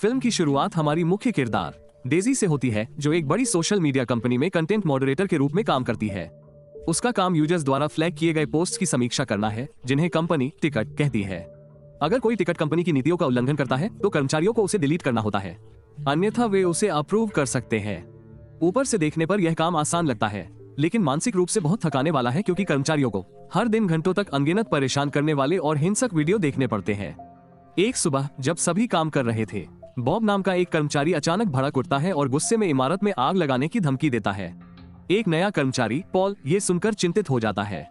Film की शुरुआत हमारी मुख्य किरदार डेजी से होती है, जो एक बड़ी सोशल मीडिया कंपनी में कंटेंट मॉडरेटर के रूप में काम करती है। उसका काम यूजर्स द्वारा फ्लैग किए गए पोस्ट्स की समीक्षा करना है, जिन्हें कंपनी टिकट कहती है। अगर कोई टिकट कंपनी की नीतियों का उल्लंघन करता है तो कर्मचारियों को उसे डिलीट करना होता है, अन्यथा वे उसे अप्रूव कर सकते हैं। ऊपर से देखने पर यह काम आसान लगता है, लेकिन मानसिक रूप से बहुत थकाने वाला है, क्योंकि कर्मचारियों को हर दिन घंटों तक अनगिनत परेशान करने वाले और हिंसक वीडियो देखने पड़ते हैं। एक सुबह जब सभी काम कर रहे थे, बॉब नाम का एक कर्मचारी अचानक भड़क उठता है और गुस्से में इमारत में आग लगाने की धमकी देता है। एक नया कर्मचारी पॉल ये सुनकर चिंतित हो जाता है,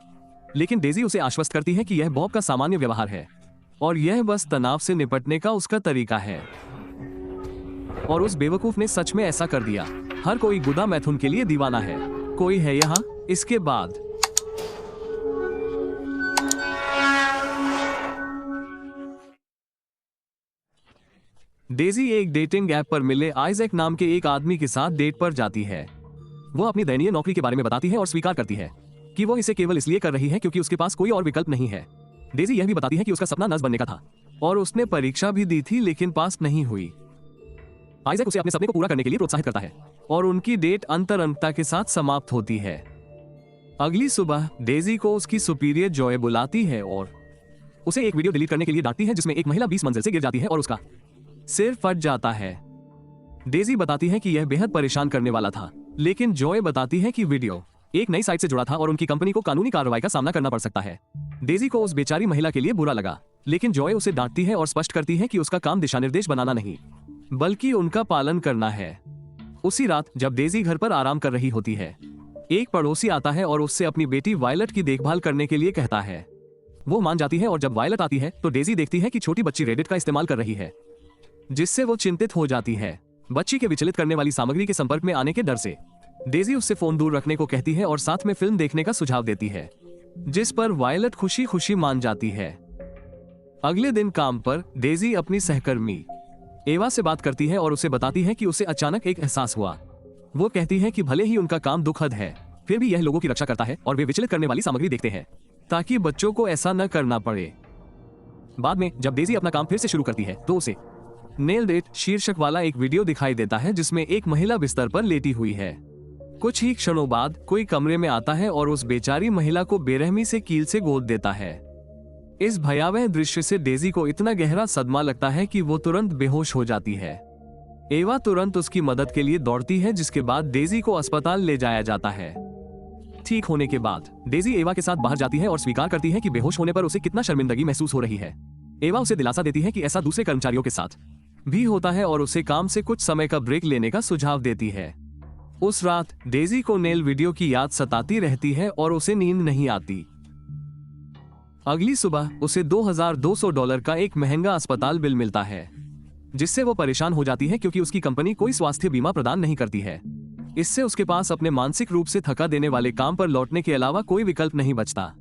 लेकिन डेजी उसे आश्वस्त करती है कि यह बॉब का सामान्य व्यवहार है और यह बस तनाव से निपटने का उसका तरीका है। और उस बेवकूफ ने सच में ऐसा कर दिया। हर कोई गुदा मैथुन के लिए दीवाना है। कोई है यहाँ? इसके बाद डेजी एक डेटिंग ऐप पर मिले आइजैक नाम के एक आदमी के साथ डेट पर जाती है। वो अपनी दयनीय नौकरी के बारे में बताती है और स्वीकार करती है कि वो इसे केवल इसलिए कर रही है क्योंकि उसके पास कोई और विकल्प नहीं है। डेजी यह भी बताती है कि उसका सपना नर्स बनने का था और उसने परीक्षा भी दी थी, लेकिन पास नहीं हुई। आइजैक उसे अपने सपने को पूरा करने के लिए प्रोत्साहित करता है और उनकी डेट अंतरंगता के साथ समाप्त होती है। अगली सुबह डेजी को उसकी सुपीरियर जॉय बुलाती है और उसे एक वीडियो डिलीट करने के लिए डांटती है, जिसमें एक महिला 20 मंजिल से गिर जाती है और उसका सिर फट जाता है। डेजी बताती है कि यह बेहद परेशान करने वाला था, लेकिन जॉय बताती है कि वीडियो एक नई साइट से जुड़ा था और उनकी कंपनी को कानूनी कार्रवाई का सामना करना पड़ सकता है। डेजी को उस बेचारी महिला के लिए बुरा लगा, लेकिन जॉय उसे डांटती है और स्पष्ट करती है कि उसका काम दिशानिर्देश बनाना नहीं, बल्कि उनका पालन करना है। उसी रात जब डेजी घर पर आराम कर रही होती है, एक पड़ोसी आता है और उससे अपनी बेटी वायलट की देखभाल करने के लिए कहता है। वो मान जाती है और जब वायलट आती है तो डेजी देखती है कि छोटी बच्ची रेडिट का इस्तेमाल कर रही है, जिससे वो चिंतित हो जाती है। बच्ची के विचलित करने वाली सामग्री के संपर्क में आने के डर से डेजी उससे फोन दूर रखने को कहती है और साथ में फिल्म देखने का सुझाव देती है, जिस पर वायलट खुशी खुशी मान जाती है। अगले दिन काम पर डेजी अपनी सहकर्मी एवा से बात करती है और उसे बताती है कि उसे अचानक एक एहसास हुआ। वो कहती है कि भले ही उनका काम दुखद है, फिर भी यह लोगों की रक्षा करता है और वे विचलित करने वाली सामग्री देखते हैं ताकि बच्चों को ऐसा न करना पड़े। बाद में जब डेजी अपना काम फिर से शुरू करती है तो उसे नेल्ड इट शीर्षक वाला एक वीडियो दिखाई देता है, जिसमें एक महिला बिस्तर पर लेटी हुई है। कुछ ही क्षणों बाद कोई कमरे में आता है और उस बेचारी महिला को बेरहमी से कील से गोद देता है। इस भयावह दृश्य से डेजी को इतना गहरा सदमा लगता है कि वो तुरंत बेहोश हो जाती है। एवा तुरंत उसकी मदद के लिए दौड़ती है, जिसके बाद डेजी को अस्पताल ले जाया जाता है। ठीक होने के बाद डेजी एवा के साथ बाहर जाती है और स्वीकार करती है कि बेहोश होने पर उसे कितना शर्मिंदगी महसूस हो रही है। एवा उसे दिलासा देती है कि ऐसा दूसरे कर्मचारियों के साथ भी होता है और उसे काम से कुछ समय का ब्रेक लेने का सुझाव देती है। उस रात डेजी को नेल वीडियो की याद सताती रहती है और उसे नींद नहीं आती। अगली सुबह उसे $2200 का एक महंगा अस्पताल बिल मिलता है, जिससे वो परेशान हो जाती है क्योंकि उसकी कंपनी कोई स्वास्थ्य बीमा प्रदान नहीं करती है। इससे उसके पास अपने मानसिक रूप से थका देने वाले काम पर लौटने के अलावा कोई विकल्प नहीं बचता।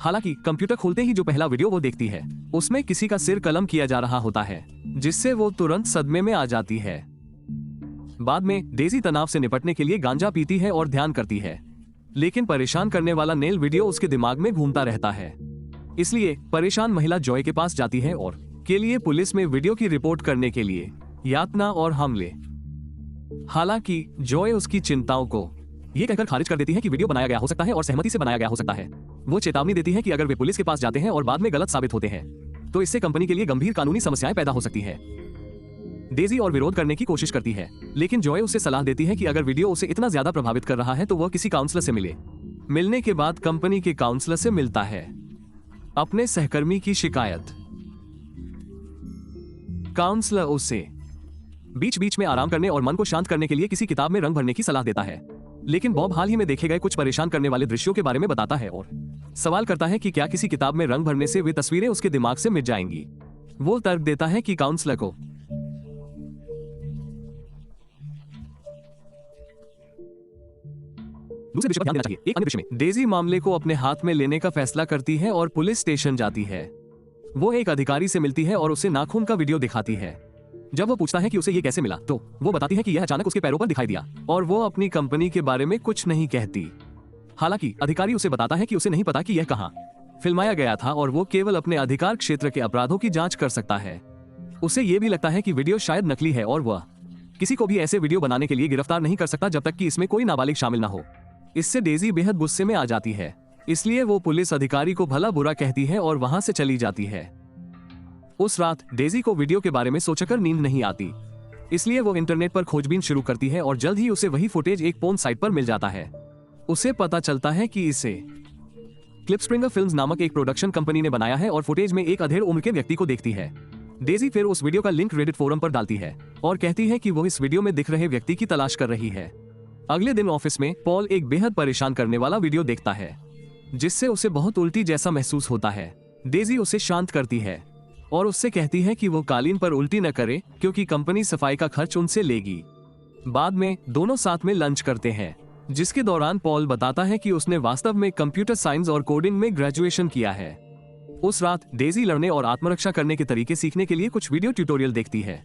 हालांकि कंप्यूटर खोलते ही जो पहला वीडियो वो देखती है, उसमें किसी का सिर कलम किया जा रहा होता है, जिससे वो तुरंत सदमे में आ जाती है। बाद में डेजी तनाव से निपटने के लिए गांजा पीती है और ध्यान करती है, लेकिन परेशान करने वाला नेल वीडियो उसके दिमाग में घूमता रहता है। इसलिए परेशान महिला जॉय के पास जाती है और के लिए पुलिस में वीडियो की रिपोर्ट करने के लिए यातना और हमले। हालांकि जॉय उसकी चिंताओं को ये कहकर खारिज कर देती है कि वीडियो बनाया गया हो सकता है और सहमति से बनाया गया हो सकता है। वो चेतावनी देती है कि अगर वे पुलिस के पास जाते हैं और बाद में गलत साबित होते हैं तो इससे कंपनी के लिए गंभीर कानूनी समस्याएं पैदा हो सकती है। डेजी और विरोध करने की कोशिश करती है, लेकिन जॉय उसे सलाह देती है कि अगर वीडियो उसे इतना ज्यादा प्रभावित कर रहा है तो वह किसी काउंसलर से मिले। मिलने के बाद कंपनी के काउंसलर से मिलता है। अपने सहकर्मी की शिकायत। काउंसलर उसे बीच बीच में आराम करने और मन को शांत करने के लिए किसी किताब में रंग भरने की सलाह देता है, लेकिन बॉब हाल ही में देखे गए कुछ परेशान करने वाले दृश्यों के बारे में बताता है और सवाल करता है कि क्या किसी किताब में रंग भरने से वे तस्वीरें उसके दिमाग से मिट जाएंगी। वो तर्क देता है कि काउंसलर को दूसरे विषय पर ध्यान देना चाहिए। एक अन्य विषय में डेजी मामले को अपने हाथ में लेने का फैसला करती है और पुलिस स्टेशन जाती है। वो एक अधिकारी से मिलती है और उसे नाखून का वीडियो दिखाती है। जब वो पूछता है कि उसे ये कैसे मिला, तो वो बताती है कि यह अचानक उसके पैरों पर दिखाई दिया और वो अपनी कंपनी के बारे में कुछ नहीं कहती। हालांकि अधिकारी उसे बताता है कि उसे नहीं पता कि यह कहां फिल्माया गया था और वो केवल अपने अधिकार क्षेत्र के अपराधों की जांच कर सकता है। उसे ये भी लगता है कि वीडियो शायद नकली है और वह किसी को भी ऐसे वीडियो बनाने के लिए गिरफ्तार नहीं कर सकता जब तक कि इसमें कोई नाबालिग शामिल ना हो। इससे डेजी बेहद गुस्से में आ जाती है, इसलिए वो पुलिस अधिकारी को भला बुरा कहती है और वहां से चली जाती है। उस रात डेजी को वीडियो के बारे में सोचकर नींद नहीं आती, इसलिए वो इंटरनेट पर खोजबीन शुरू करती है और जल्द ही उसे वही फुटेज एक पोर्न साइट पर मिल जाता है। उसे पता चलता है कि इसे क्लिपस्प्रिंगर फिल्म्स नामक एक प्रोडक्शन कंपनी ने बनाया है और फुटेज में एक अधेड़ उम्र के व्यक्ति को देखती है। डेजी फिर उस वीडियो का लिंक रेडिट फोरम पर डालती है और कहती है कि वो इस वीडियो में दिख रहे व्यक्ति की तलाश कर रही है। अगले दिन ऑफिस में पॉल एक बेहद परेशान करने वाला वीडियो देखता है, जिससे उसे बहुत उल्टी जैसा महसूस होता है। डेजी उसे शांत करती है और उससे कहती है कि वो कालीन पर उल्टी न करे क्योंकि कंपनी सफाई का खर्च उनसे लेगी। बाद में दोनों साथ में लंच करते हैं, जिसके दौरान पॉल बताता है कि उसने वास्तव में कंप्यूटर साइंस और कोडिंग में ग्रेजुएशन किया है। उस रात डेजी लड़ने और आत्मरक्षा करने के तरीके सीखने के लिए कुछ वीडियो ट्यूटोरियल देखती है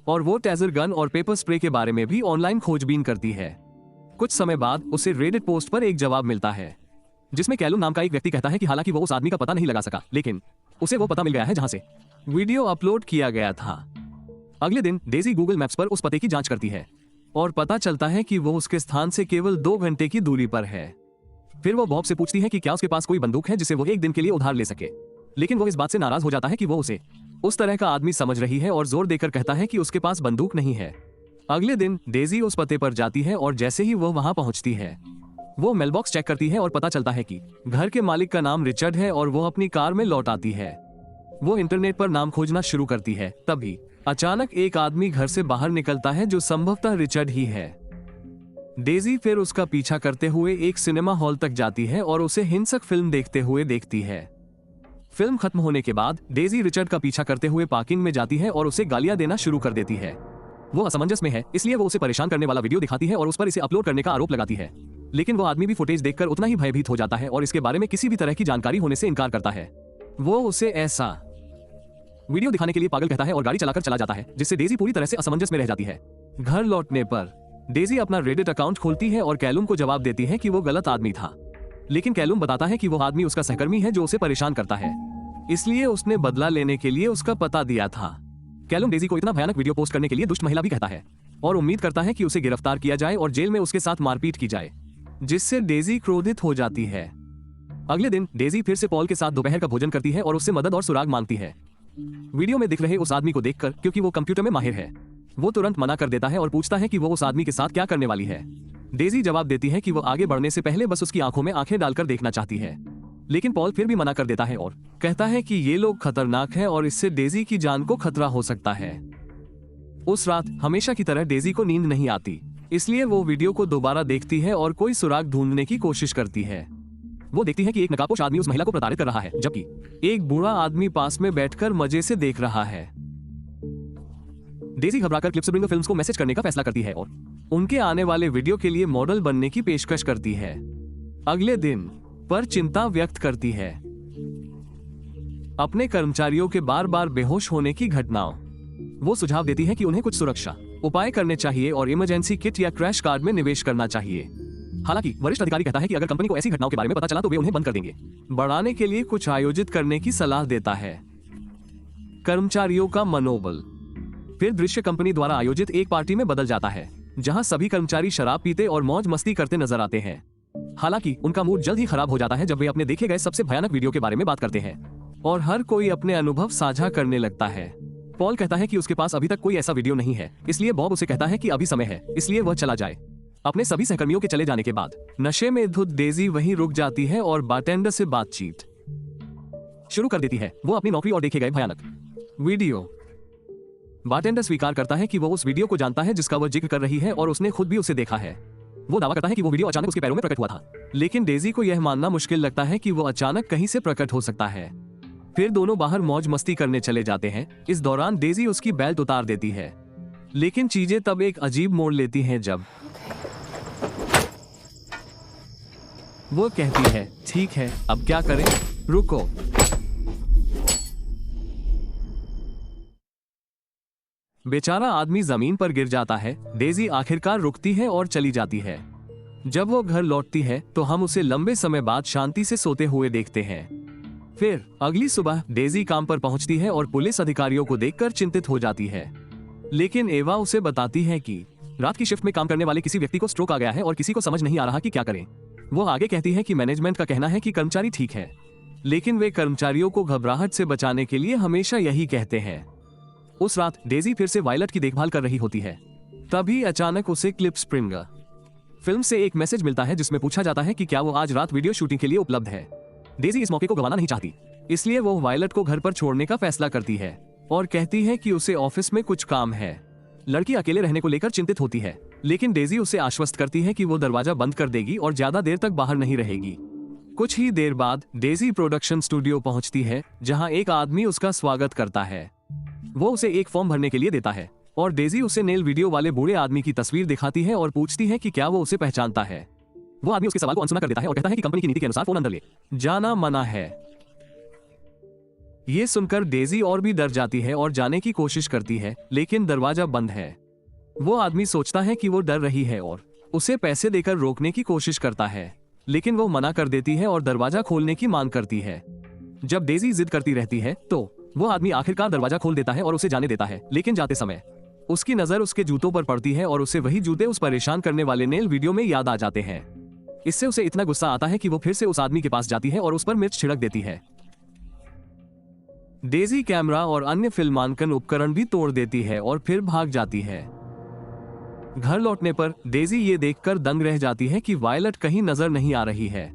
और वो टेजर गन और पेपर स्प्रे के बारे में भी ऑनलाइन खोजबीन करती है। कुछ समय बाद उसे रेडिट पोस्ट पर एक जवाब मिलता है, जिसमें कैलुम नाम का एक व्यक्ति कहता है कि हालांकि वो उस आदमी का पता नहीं लगा सका, लेकिन उसे वो पता मिल गया है जहां से वीडियो अपलोड किया गया था। अगले दिन डेजी गूगल मैप्स पर उस पते की जांच करती है और पता चलता है कि वो उसके स्थान से केवल 2 घंटे की दूरी पर है। फिर वो बॉब से पूछती है कि क्या उसके पास कोई बंदूक है जिसे वो एक दिन के लिए उधार ले सके, लेकिन वो इस बात से नाराज हो जाता है कि वो उसे उस तरह का आदमी समझ रही है और जोर देकर कहता है कि उसके पास बंदूक नहीं है। अगले दिन डेजी उस पते पर जाती है और जैसे ही वो वहां पहुंचती है, वो मेलबॉक्स चेक करती है और पता चलता है कि घर के मालिक का नाम रिचर्ड है और वो अपनी कार में लौट आती है। वो इंटरनेट पर नाम खोजना शुरू करती है, तभी अचानक एक आदमी घर से बाहर निकलता है जो संभवतः रिचर्ड ही है। डेजी फिर उसका पीछा करते हुए एक सिनेमा हॉल तक जाती है और उसे हिंसक फिल्म देखते हुए देखती है। फिल्म खत्म होने के बाद डेजी रिचर्ड का पीछा करते हुए पार्किंग में जाती है और उसे गालियां देना शुरू कर देती है। वो असमंजस में है, इसलिए वो उसे परेशान करने वाला वीडियो दिखाती है और उस पर इसे अपलोड करने का आरोप लगाती है, लेकिन वो आदमी भी फुटेज देखकर उतना ही भयभीत हो जाता है और इसके बारे में किसी भी तरह की जानकारी होने से इनकार करता है। वो उसे ऐसा वीडियो दिखाने के लिए पागल कहता है और गाड़ी चलाकर चला जाता है, जिससे डेजी पूरी तरह से असमंजस में रह जाती है। घर लौटने पर डेजी अपना रेडिट अकाउंट खोलती है और कैलुम को जवाब देती है कि वो गलत आदमी था, लेकिन कैलुम बताता है कि वो आदमी उसका सहकर्मी है जो उसे परेशान करता है, इसलिए उसने बदला लेने के लिए उसका पता दिया था। कैलुम डेजी को इतना भयानक वीडियो पोस्ट करने के लिए दुष्ट महिला भी कहता है और उम्मीद करता है कि उसे गिरफ्तार किया जाए और जेल में उसके साथ मारपीट की जाए, जिससे डेजी क्रोधित हो जाती है। अगले दिन डेजी फिर से पॉल के साथ दोपहर का भोजन करती है और उससे मदद और सुराग मांगती है। वीडियो में दिख रहे उस आदमी को देखकर, क्योंकि वो कंप्यूटर में माहिर है, वो तुरंत मना कर देता है और पूछता है कि वो उस आदमी के साथ क्या करने वाली है। डेजी जवाब देती है कि वो आगे बढ़ने से पहले बस उसकी आंखों में आंखें डालकर देखना चाहती है, लेकिन पॉल फिर भी मना कर देता है और कहता है कि ये लोग खतरनाक हैं और इससे डेजी की जान को खतरा हो सकता है। उस रात हमेशा की तरह डेजी को नींद नहीं आती, इसलिए वो वीडियो को दोबारा देखती है और कोई सुराग ढूंढने की कोशिश करती है। वो देखती है कि एक नकाबपोश आदमी उस महिला को प्रताड़ित कर रहा है, जबकि एक बूढ़ा आदमी पास में बैठकर मजे से देख रहा है। डेजी घबराकर क्लिपस्प्रिंगर फिल्म्स को मैसेज करने का फैसला करती है और उनके आने वाले वीडियो के लिए मॉडल बनने की पेशकश करती है। अगले दिन पर चिंता व्यक्त करती है अपने कर्मचारियों के बार बार बेहोश होने की घटनाओं। वो सुझाव देती है कि उन्हें कुछ सुरक्षा उपाय करने चाहिए और इमरजेंसी किट या क्रैश कार्ड में निवेश करना चाहिए। हालांकि वरिष्ठ अधिकारी कहता है कि अगर कंपनी को ऐसी घटनाओं के बारे में पता चला तो वे उन्हें बंद कर देंगे। बढ़ाने के लिए कुछ आयोजित करने की सलाह देता है। कर्मचारियों का मनोबल। फिर दृश्य कंपनी द्वारा आयोजित एक पार्टी में बदल जाता है, जहां सभी कर्मचारी शराब पीते और मौज मस्ती करते नजर आते हैं। हालांकि उनका मूड जल्द ही खराब हो जाता है जब वे अपने देखे गए सबसे भयानक वीडियो के बारे में बात करते हैं और हर कोई अपने अनुभव साझा करने लगता है। पॉल कहता है कि उसके पास अभी तक कोई ऐसा वीडियो नहीं है, इसलिए बॉब उसे कहता है कि अभी समय है, इसलिए वह चला जाए। अपने सभी सहकर्मियों के चले जाने के बाद नशे में धुत डेजी वहीं रुक जाती है और बारटेंडर से बातचीत शुरू कर देती है। वो अपनी नौकरी और देखे गए भयानक वीडियो। बारटेंडर स्वीकार करता है कि वो उस वीडियो को जानता है जिसका वह जिक्र कर रही है और उसने खुद भी उसे देखा है। वो दावा करता है कि वो वीडियो अचानक उसके पैरों में प्रकट हुआ था, लेकिन डेजी को यह मानना मुश्किल लगता है कि वो अचानक कहीं से प्रकट हो सकता है। फिर दोनों बाहर मौज मस्ती करने चले जाते हैं। इस दौरान डेजी उसकी बेल्ट उतार देती है, लेकिन चीजें तब एक अजीब मोड़ लेती हैं जब वो कहती है, ठीक है, अब क्या करें, रुको। बेचारा आदमी जमीन पर गिर जाता है। डेजी आखिरकार रुकती है और चली जाती है। जब वो घर लौटती है तो हम उसे लंबे समय बाद शांति से सोते हुए देखते हैं। फिर अगली सुबह डेजी काम पर पहुंचती है और पुलिस अधिकारियों को देखकर चिंतित हो जाती है। लेकिन एवा उसे बताती है कि रात की शिफ्ट में काम करने वाले किसी व्यक्ति को स्ट्रोक आ गया है और किसी को समझ नहीं आ रहा कि क्या करें। वो आगे कहती है कि मैनेजमेंट का कहना है कि कर्मचारी ठीक है, लेकिन वे कर्मचारियों को घबराहट से बचाने के लिए हमेशा यही कहते हैं। उस रात डेजी फिर से वायलट की देखभाल कर रही होती है। तभी अचानक उसे क्लिप स्प्रिंग फिल्म से एक मैसेज मिलता है जिसमें पूछा जाता है कि क्या वो आज रात वीडियो शूटिंग के लिए उपलब्ध है। डेजी इस मौके को गंवाना नहीं चाहती, इसलिए वो वायलट को घर पर छोड़ने का फैसला करती है और कहती है कि उसे ऑफिस में कुछ काम है। लड़की अकेले रहने को लेकर चिंतित होती है, लेकिन डेजी उसे आश्वस्त करती है कि वो दरवाजा बंद कर देगी और ज्यादा देर तक बाहर नहीं रहेगी। कुछ ही देर बाद डेजी प्रोडक्शन स्टूडियो पहुंचती है, जहां एक आदमी उसका स्वागत करता है। वो उसे एक फॉर्म भरने के लिए देता है और डेजी उसे नेल वीडियो वाले बूढ़े आदमी की तस्वीर दिखाती है और पूछती है कि क्या वो उसे पहचानता है। वो आदमी उसके सवाल को अनसुना कर देता है और कहता है कि कंपनी की नीति के अनुसार फोन अंदर ले जाना मना है। ये सुनकर डेजी और भी डर जाती है और जाने की कोशिश करती है, लेकिन दरवाजा बंद है। वो आदमी सोचता है कि वो डर रही है और उसे पैसे देकर रोकने की कोशिश करता है, लेकिन वो मना कर देती है और दरवाजा खोलने की मांग करती है। जब डेजी जिद करती रहती है तो वो आदमी आखिरकार दरवाजा खोल देता है और उसे जाने देता है, लेकिन जाते समय उसकी नजर उसके जूतों पर पड़ती है और उसे वही जूते उस परेशान करने वाले नेल वीडियो में याद आ जाते हैं। इससे उसे इतना गुस्सा आता है कि वो फिर से उस आदमी के पास जाती है और उस पर मिर्च छिड़क देती है। डेजी कैमरा और अन्य फिल्मांकन उपकरण भी तोड़ देती है और फिर भाग जाती है। घर लौटने पर डेजी ये देखकर दंग रह जाती है कि वायलट कहीं नजर नहीं आ रही है।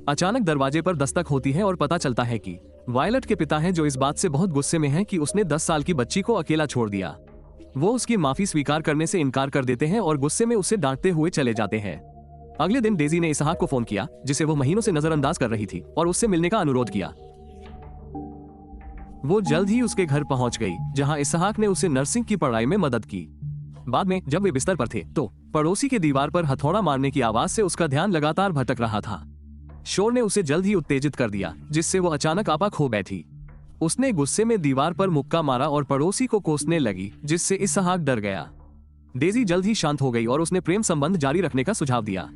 अचानक दरवाजे पर दस्तक होती है और पता चलता है कि वायलट के पिता हैं, जो इस बात से बहुत गुस्से में हैं कि उसने 10 साल की बच्ची को अकेला छोड़ दिया। वो उसकी माफी स्वीकार करने से इनकार कर देते हैं और गुस्से में उसे डांटते हुए चले जाते हैं। अगले दिन डेजी ने इसहाक को फोन किया, जिसे वो महीनों से नजरअंदाज कर रही थी, और उससे मिलने का अनुरोध किया। वो जल्द ही उसके घर पहुंच गई, जहां इसहाक ने उसे नर्सिंग की पढ़ाई में मदद की। बाद में जब वे बिस्तर पर थे तो पड़ोसी के दीवार पर हथौड़ा मारने की आवाज से उसका ध्यान लगातार भटक रहा था। शोर ने उसे जल्द ही उत्तेजित कर दिया, जिससे वो अचानक आपा खो बैठी। उसने गुस्से में दीवार पर मुक्का मारा और पड़ोसी को कोसने लगी, जिससे इसहाक डर गया। डेजी जल्द ही शांत हो गई और उसने प्रेम संबंध जारी रखने का सुझाव दिया,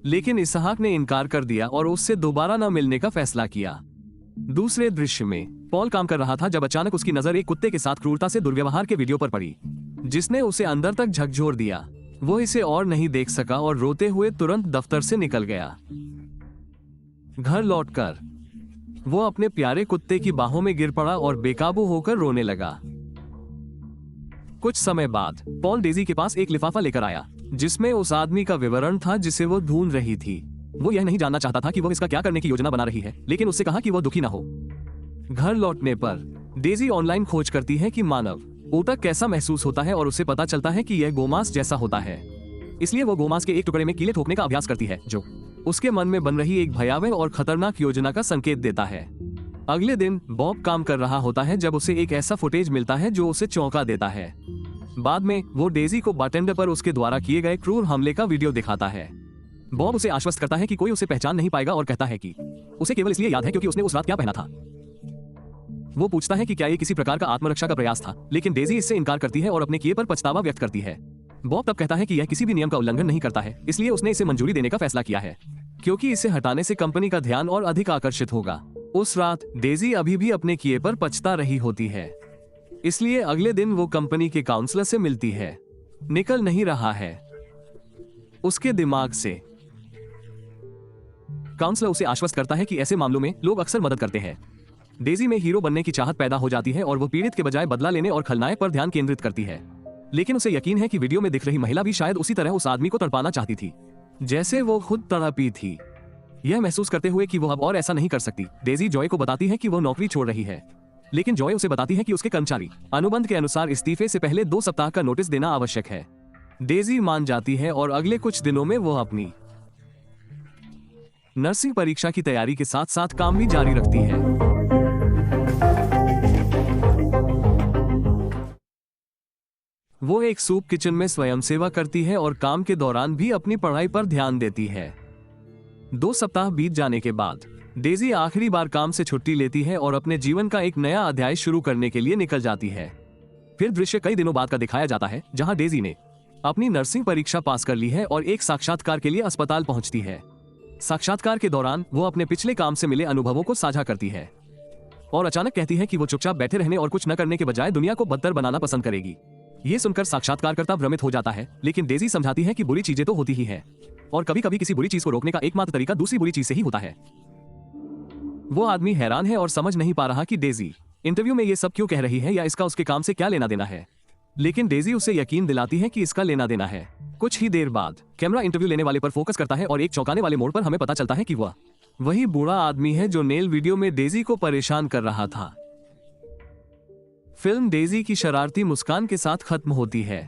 लेकिन इसहाक ने इनकार कर दिया और उससे दोबारा न मिलने का फैसला किया। दूसरे दृश्य में पॉल काम कर रहा था जब अचानक उसकी नजर एक कुत्ते के साथ क्रूरता से दुर्व्यवहार के वीडियो पर पड़ी, जिसने उसे अंदर तक झकझोर दिया। वो इसे और नहीं देख सका और रोते हुए तुरंत दफ्तर से निकल गया। घर लौटकर वो अपने प्यारे कुत्ते की बाहों में गिर पड़ा और बेकाबू होकर रोने लगा। कुछ समय बाद पॉल डेजी के पास एक लिफाफा लेकर आया, जिसमें उस आदमी का विवरण था जिसे वो ढूंढ रही थी। वो यह नहीं जानना चाहता था कि वो इसका क्या करने की योजना बना रही है, लेकिन उससे कहा कि वो दुखी ना हो। घर लौटने पर डेजी ऑनलाइन खोज करती है कि मानव ऊतक कैसा महसूस होता है और उसे पता चलता है कि यह गोमांस जैसा होता है। इसलिए वो गोमांस के एक टुकड़े में कीले ठोकने का अभ्यास करती है, जो उसके मन में बन रही एक भयावह और खतरनाक योजना का संकेत देता है। अगले दिन बॉब काम कर रहा होता है जब उसे एक ऐसा फुटेज मिलता है जो उसे चौंका देता है। बाद में वो डेजी को बारटेंडर पर उसके द्वारा किए गए क्रूर हमले का वीडियो दिखाता है। बॉब उसे आश्वस्त करता है कि कोई उसे पहचान नहीं पाएगा और कहता है कि उसे केवल इसलिए याद है क्योंकि उसने उस रात क्या पहना था। वो पूछता है कि क्या ये किसी प्रकार का आत्मरक्षा का प्रयास था, लेकिन डेजी इससे इनकार करती है और अपने किए पर पछतावा व्यक्त करती है। बॉब तब कहता है कि यह किसी भी नियम का उल्लंघन नहीं करता है, इसलिए उसने इसे मंजूरी देने का फैसला किया है, क्योंकि इसे हटाने से कंपनी का ध्यान और अधिक आकर्षित होगा। उस रात डेजी अभी भी अपने किए पर पछता रही होती है, इसलिए अगले दिन वो कंपनी के काउंसलर से मिलती है। निकल नहीं रहा है उसके दिमाग से। काउंसलर उसे आश्वस्त करता है कि ऐसे मामलों में लोग अक्सर मदद करते हैं। डेजी में हीरो बनने की चाहत पैदा हो जाती है और वो पीड़ित के बजाय बदला लेने और खलनायक पर ध्यान केंद्रित करती है। लेकिन उसे यकीन है कि वीडियो में दिख रही महिला भी शायद उसी तरह उस आदमी को तड़पाना चाहती थी, जैसे वो खुद तड़पी थी। यह महसूस करते हुए कि वो अब और ऐसा नहीं कर सकती, डेजी जॉय को बताती है कि वो नौकरी छोड़ रही है, लेकिन जॉय उसे बताती है कि उसके कर्मचारी अनुबंध के अनुसार इस्तीफे से पहले 2 सप्ताह का नोटिस देना आवश्यक है। डेजी मान जाती है और अगले कुछ दिनों में वो अपनी नर्सिंग परीक्षा की तैयारी के साथ साथ काम भी जारी रखती है। वो एक सूप किचन में स्वयंसेवा करती है और काम के दौरान भी अपनी पढ़ाई पर ध्यान देती है। 2 सप्ताह बीत जाने के बाद डेजी आखिरी बार काम से छुट्टी लेती है और अपने जीवन का एक नया अध्याय शुरू करने के लिए निकल जाती है। फिर दृश्य कई दिनों बाद का दिखाया जाता है, जहां डेजी ने अपनी नर्सिंग परीक्षा पास कर ली है और एक साक्षात्कार के लिए अस्पताल पहुंचती है। साक्षात्कार के दौरान वो अपने पिछले काम से मिले अनुभवों को साझा करती है। और अचानक कहती है कि वो चुपचाप बैठे रहने और कुछ न करने के बजाय दुनिया को बदतर बनाना पसंद करेगी। ये सुनकर साक्षात्कारकर्ता भ्रमित हो जाता है, लेकिन डेजी समझाती है कि बुरी चीजें तो होती ही है और कभी कभी किसी बुरी चीज को रोकने का एकमात्र तरीका दूसरी बुरी चीज से ही होता है। वो आदमी हैरान है और समझ नहीं पा रहा कि डेजी इंटरव्यू में ये सब क्यों कह रही है या इसका उसके काम से क्या लेना देना है, लेकिन डेजी उसे यकीन दिलाती है कि इसका लेना देना है। कुछ ही देर बाद कैमरा इंटरव्यू लेने वाले पर फोकस करता है और एक चौंकाने वाले मोड़ पर हमें पता चलता है कि वह वही बूढ़ा आदमी है जो नेल वीडियो में डेजी को परेशान कर रहा था। फिल्म डेजी की शरारती मुस्कान के साथ खत्म होती है।